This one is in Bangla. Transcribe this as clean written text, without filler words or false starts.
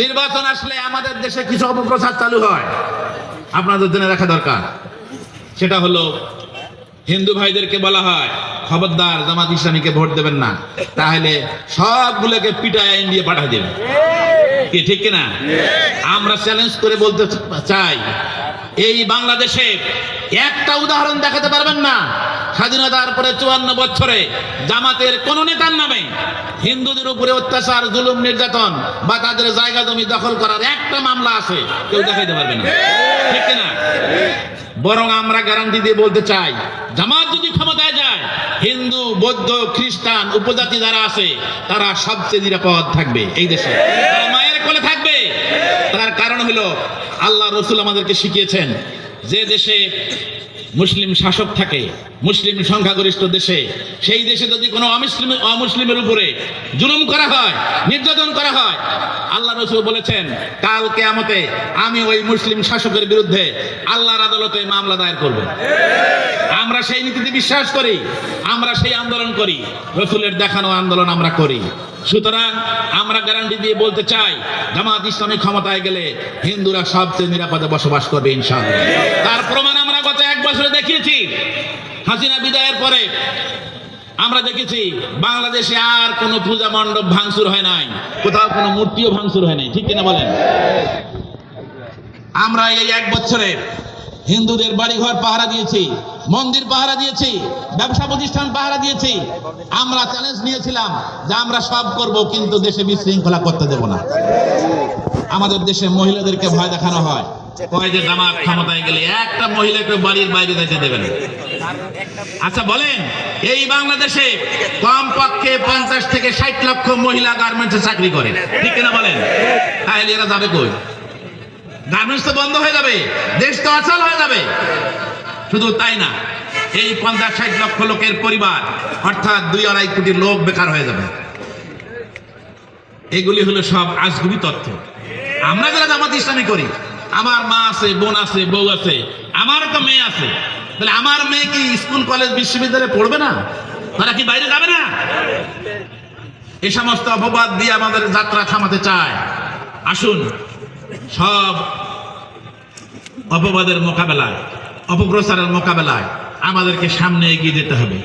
নির্বাচন আসলে আমাদের দেশে কিছু অপপ্রচার চালু হয়, আপনাদের জেনে রাখা দরকার। সেটা হলো হিন্দু ভাইদেরকে বলা হয় খবরদার জামাত ইসলামীকে ভোট দেবেন না, তাহলে সবগুলোকে পিটায় ইন্ডিয়া পাঠিয়ে দেবেন। কি ঠিক কিনা? আমরা চ্যালেঞ্জ করে বলতে চাই, এই বাংলাদেশে একটা উদাহরণ দেখাতে পারবেন না স্বাধীনতার পরে 54 বছরে জামাতের কোন নেতার নামে হিন্দুদের উপরে অত্যাচার, জুলুম, নির্যাতন বা তাদের জায়গা জমি দখল করার একটা মামলা আছে, কেউ দেখাইতে পারবে না। ঠিক কিনা? বরং আমরা গ্যারান্টি দিয়ে বলতে চাই, জামাত যদি ক্ষমতায় যায়, হিন্দু, বৌদ্ধ, খ্রিস্টান, উপজাতি যারা আছে তারা সবচেয়ে নিরাপদ থাকবে এই দেশে, তারা মায়ের কোলে থাকবে। তার কারণ হলো আল্লাহ রসুল আমাদেরকে শিখিয়েছেন, যে দেশে মুসলিম শাসক থাকে, মুসলিম সংখ্যাগরিষ্ঠ দেশে, সেই দেশে যদি কোনো অমুসলিমের উপরে জুলুম করা হয়, নির্যাতন করা হয়, আল্লাহ রসুল বলেছেন কাল কিয়ামতে আমি ওই মুসলিম শাসকের বিরুদ্ধে আল্লাহর আদালতে মামলা দায়ের করব। আমরা সেই নীতিতে বিশ্বাস করি, আমরা সেই আন্দোলন করি, রসুলের দেখানো আন্দোলন আমরা করি। সুতরাং আমরা গ্যারান্টি দিয়ে বলতে চাই, জামাত ইসলামী ক্ষমতায় গেলে হিন্দুরা সবচেয়ে নিরাপদে বসবাস করবে ইনশাআল্লাহ। তার প্রমাণ আমরা গত 1 বছরে দেখিয়েছি। হাসিনা বিদায়ের পরে আমরা দেখেছি বাংলাদেশে আর কোনো পূজা মণ্ডপ ভাঙচুর হয় নাই, কোথাও কোনো মূর্তিও ভাঙচুর হয় নাই। ঠিক কিনা বলেন? আমরা এই 1 বছরে হিন্দুদের বাড়িঘর পাহারা দিয়েছি, মন্দির পাহারা দিয়েছি, ব্যবসা প্রতিষ্ঠান পাহারা দিয়েছি। আমরা চ্যালেঞ্জ নিয়েছিলাম যে আমরা সব করব, কিন্তু দেশে বিশৃঙ্খলা করতে দেব না। আমাদের দেশে মহিলাদেরকে ভয় দেখানো হয়, কয় যে জামাত ক্ষমতায় গেলে একটা মহিলাকে বাড়ির বাইরে যেতে দেবে না। আচ্ছা বলেন, এই বাংলাদেশে কমপক্ষে 50 থেকে 60 লক্ষ মহিলা গার্মেন্টসে চাকরি করে। ঠিক কিনা বলেন? তাহলে এরা যাবে কই? গার্মেন্টস তো বন্ধ হয়ে যাবে, দেশ তো অচল হয়ে যাবে। শুধু তাই না, এই 50-60 লক্ষ লোকের পরিবার, অর্থাৎ 2-2.5 কোটি লোক বেকার হয়ে যাবে। এগুলি হলো সব আজগুবি তথ্য। আমরা যারা জামাত ইসলামী করি, আমার মা আছে, বোন আছে, বউ আছে, আমার তো মেয়ে আছে, তাহলে আমার মেয়ে কি স্কুল, কলেজ, বিশ্ববিদ্যালয়ে পড়বে না? তারা কি বাইরে যাবে না? এই সমস্ত অপবাদ দিয়ে আমাদের যাত্রা থামাতে চায়। আসুন সব অপবাদের মোকাবেলায়, অপপ্রচারের মোকাবেলায় আমাদেরকে সামনে এগিয়ে যেতে হবে।